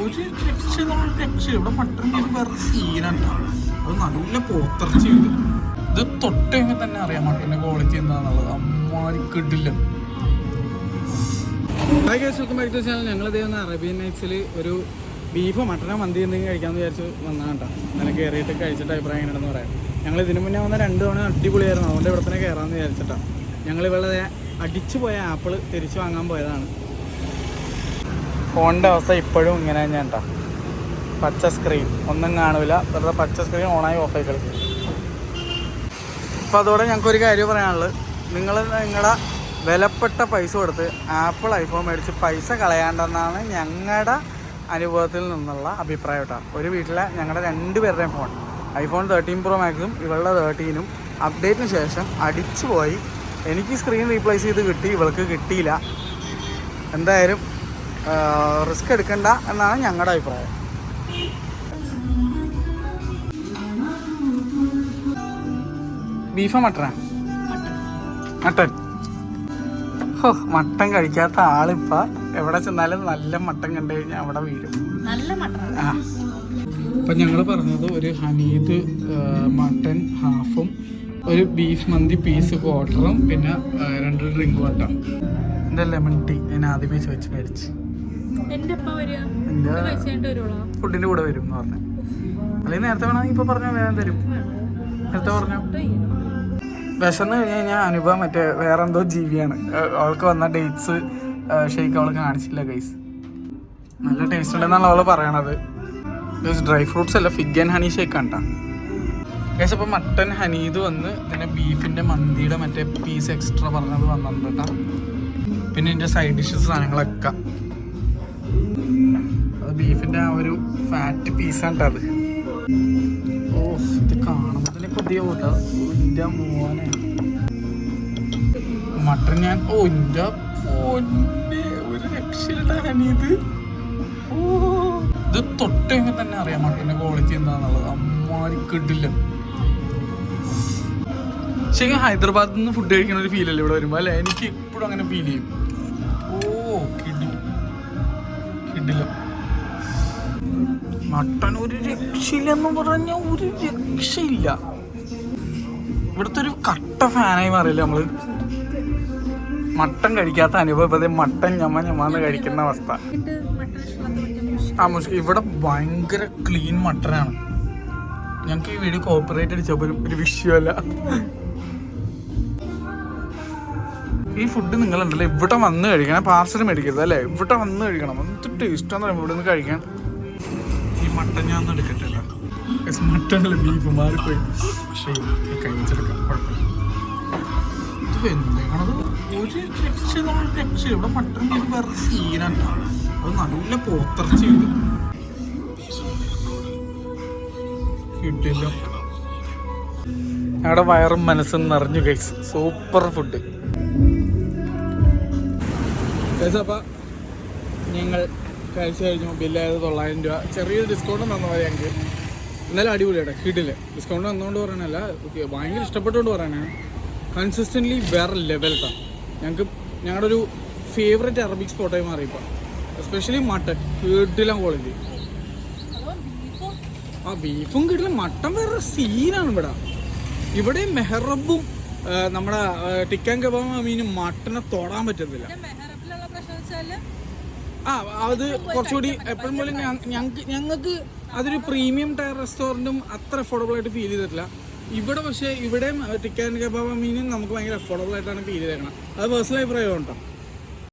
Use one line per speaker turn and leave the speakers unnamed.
ഒരു രക്ഷ ഇവിടെ മട്ടൺ ബീഫ് വേറെ സീനാണ്. അത് നല്ല പോത്തിറച്ചി ഉണ്ട്. ഇത് തൊട്ടുകഴിഞ്ഞാൽ തന്നെ അറിയാം മട്ടൻ്റെ ക്വാളിറ്റി എന്താണെന്നുള്ളത്. അമ്മാരിക്കിടില്ല. Welcome back to channel. ഞങ്ങളിതേ ഒന്ന് അറേബ്യൻ നൈറ്റ്സിൽ ഒരു ബീഫോ മട്ടനോ മന്തി എന്തെങ്കിലും കഴിക്കാമെന്ന് വിചാരിച്ച് വന്നതാണ് കേട്ടോ. അങ്ങനെ കയറിയിട്ട് കഴിച്ചിട്ട് അഭിപ്രായം എങ്ങനെയാണെന്ന് പറയാം. ഞങ്ങൾ ഇതിനു മുന്നേ വന്ന 2 തവണ അടിപൊളിയായിരുന്നു. അതുകൊണ്ട് ഇവിടെ തന്നെ കയറാമെന്ന് വിചാരിച്ചിട്ടാണ്. ഞങ്ങൾ ഇവിടെ അടിച്ചു പോയ ആപ്പിൾ തിരിച്ചു വാങ്ങാൻ പോയതാണ്. ഫോണിൻ്റെ അവസ്ഥ ഇപ്പോഴും ഇങ്ങനെ തന്നെയാണ് കേട്ടോ. പച്ച സ്ക്രീൻ ഒന്നും കാണില്ല. വെറുതെ പച്ച സ്ക്രീൻ ഓണായി ഓഫായി കളിക്കും. അപ്പോൾ അതോടെ ഞങ്ങൾക്കൊരു കാര്യം പറയാനുള്ളത്, നിങ്ങളുടെ വിലപ്പെട്ട പൈസ കൊടുത്ത് ആപ്പിൾ ഐഫോൺ മേടിച്ച് പൈസ കളയാണ്ടെന്നാണ് ഞങ്ങളുടെ അനുഭവത്തിൽ നിന്നുള്ള അഭിപ്രായം കേട്ടോ. ഒരു വീട്ടിലെ ഞങ്ങളുടെ 2 പേരുടെയും ഫോൺ ഐഫോൺ 13 Pro Maxും ഇവളുടെ 13ഉം അപ്ഡേറ്റിന് ശേഷം അടിച്ചു പോയി. എനിക്ക് സ്ക്രീൻ റീപ്ലേസ് ചെയ്ത് കിട്ടി, ഇവൾക്ക് കിട്ടിയില്ല. എന്തായാലും റിസ്ക് എടുക്കണ്ട എന്നാണ് ഞങ്ങളുടെ അഭിപ്രായം. ബീഫോ മട്ടനാ? മട്ടൻ. ഹോ, മട്ടൻ കഴിക്കാത്ത ആളിപ്പോൾ എവിടെ ചെന്നാലും നല്ല മട്ടൻ കണ്ടു കഴിഞ്ഞാൽ അവിടെ വീഴും. ആ, അപ്പം ഞങ്ങൾ പറഞ്ഞത് ഒരു ഹനീദ് മട്ടൻ ഹാഫും ഒരു ബീഫ് മന്തി പീസ് ക്വാർട്ടറും പിന്നെ 2 ഡ്രിങ്ക് വാട്ടർ. എൻ്റെ ലെമൺ ടീ ഞാൻ ആദ്യമേ ചോദിച്ച് മേടിച്ച്. എൻ്റെ ഫുഡിൻ്റെ കൂടെ വരും എന്ന് പറഞ്ഞു. അല്ലെങ്കിൽ നേരത്തെ വേണമെങ്കിൽ ഇപ്പോൾ പറഞ്ഞാൽ വേഗം തരും. നേരത്തെ പറഞ്ഞു. വിശന്ന് കഴിഞ്ഞ് കഴിഞ്ഞാൽ അനുഭവം മറ്റേ വേറെ എന്തോ ജീവിയാണ്. അവൾക്ക് വന്ന ഡേറ്റ്സ് ഷേക്ക് അവൾ കാണിച്ചില്ല ഗൈസ്. നല്ല ടേസ്റ്റ് ഉണ്ടെന്നാണ് അവൾ പറയണത്. ഡ്രൈ ഫ്രൂട്ട്സ് അല്ല, ഫിഗ് ആൻഡ് ഹണി ഷേക്ക് ആണ് കേട്ടോ ഗൈസ്. അപ്പോൾ മട്ടൻ ഹനീദ് വന്ന് പിന്നെ ബീഫിൻ്റെ മന്തിയുടെ മറ്റേ പീസ് എക്സ്ട്രാ പറഞ്ഞത് വന്നിട്ടുണ്ട് കേട്ടോ. പിന്നെ ഇതിൻ്റെ സൈഡ് ഡിഷസ് സാധനങ്ങളൊക്കെ അത് ബീഫിൻ്റെ ആ ഒരു ഫാറ്റ് പീസാണ് കേട്ടോ അത്. ഓ, ഇത് കാണുമ്പോൾ തന്നെ പുതിയ കൂട്ടോ. എൻ്റെ മോനെ മട്ടൻ ഞാൻ എൻ്റെ ഒരു രക്ഷയിലിട്ടാണിത്. ഓ, ഇത് തൊട്ട് കഴിഞ്ഞാൽ തന്നെ അറിയാം മട്ടൻ്റെ ക്വാളിറ്റി എന്താണെന്നുള്ളത്. അമ്മാരിക്കിടില്ല. ശരിക്കും ഹൈദരാബാദിൽ നിന്ന് ഫുഡ് കഴിക്കുന്ന ഒരു ഫീലല്ലേ ഇവിടെ വരുമ്പോൾ അല്ലേ? എനിക്ക് ഇപ്പോഴും അങ്ങനെ ഫീൽ ചെയ്യും. ഓ, കിടില്ല മട്ടൻ. ഒരു രക്ഷയില്ലെന്ന് പറഞ്ഞാൽ ഒരു രക്ഷയില്ല. ഇവിടുത്തെ ഒരു കട്ട ഫാനായി മാറിയില്ല നമ്മള്. മട്ടൻ കഴിക്കാത്ത അനുഭവം മട്ടൻ ഞമ്മന്ന് കഴിക്കുന്ന അവസ്ഥ. ആ മുഷ്കിൽ ഇവിടെ ഭയങ്കര ക്ലീൻ മട്ടനാണ്. ഞങ്ങൾക്ക് ഈ വീഡിയോ കോപ്പറേറ്റ് അടിച്ചപ്പോൾ ഒരു വിഷയമല്ല. ഈ ഫുഡ് നിങ്ങളുണ്ടല്ലോ ഇവിടെ വന്ന് കഴിക്കണം. പാർസൽ മേടിക്കരുത് അല്ലേ, ഇവിടെ വന്ന് കഴിക്കണം. എന്ത് ടേസ്റ്റാന്ന് പറയുമ്പോൾ ഇവിടെ നിന്ന് കഴിക്കാൻ. ഈ മട്ടൻ ഞാൻ ഒന്നും എടുക്കട്ടില്ല. മട്ടനല്ല, ബീഫ് മാറിപ്പോയി. പക്ഷേ കഴിച്ചെടുക്കാം, കുഴപ്പമില്ല. ഇത് എന്താണ് ഒരു രക്ഷ ഇവിടെ മട്ടൻ ബീഫ് വേറെ സീനാണ്. അത് നല്ല പോത്തിറച്ചി ഉണ്ട്. കിട്ടില്ല. ഞങ്ങളുടെ വയറും മനസ്സും നിറഞ്ഞു ഗൈസ്. Super food. അപ്പം ഞങ്ങൾ കഴിച്ചു കഴിഞ്ഞു. ബില്ലായത് 900 രൂപ. ചെറിയൊരു ഡിസ്കൗണ്ട് തന്നു മതി ഞങ്ങൾക്ക്. എന്നാലും അടിപൊളിയാട്ടെ, കിട്ടില്ല. ഡിസ്കൗണ്ട് തന്നുകൊണ്ട് പറയാനല്ല, ഭയങ്കര ഇഷ്ടപ്പെട്ടുകൊണ്ട് പറയാനാണ്. കൺസിസ്റ്റൻ്റ്ലി വേറെ ലെവൽ കേട്ടോ. ഞങ്ങളുടെ ഒരു ഫേവറേറ്റ് അറബിക് സ്പോട്ടായി മാറിയപ്പോൾ. എസ്പെഷ്യലി മട്ടൻ കിട്ടില്ല ക്വാളിറ്റി. ആ ബീഫും കിട്ടില്ല, മട്ടൻ വേറെ സീനാണ് ഇവിടെ. ഇവിടെ മെഹറബും നമ്മുടെ ടിക്കൻ കബാബ് മീനും മട്ടനെ തൊടാൻ പറ്റത്തില്ല. ആ, അത് കുറച്ചുകൂടി എപ്പോഴും പോലെ ഞങ്ങൾക്ക് അതൊരു പ്രീമിയം ടയർ റെസ്റ്റോറൻറ്റും അത്ര അഫോർഡബിൾ ആയിട്ട് ഫീൽ ചെയ്തിട്ടില്ല ഇവിടെ. പക്ഷേ ഇവിടെയും ടിക്കൻ കബാബ് മീനും നമുക്ക് ഭയങ്കര അഫോർഡബിൾ ആയിട്ടാണ് ഫീൽ ചെയ്തേക്കണം. അത് പേഴ്സണൽ അഭിപ്രായം കേട്ടോ.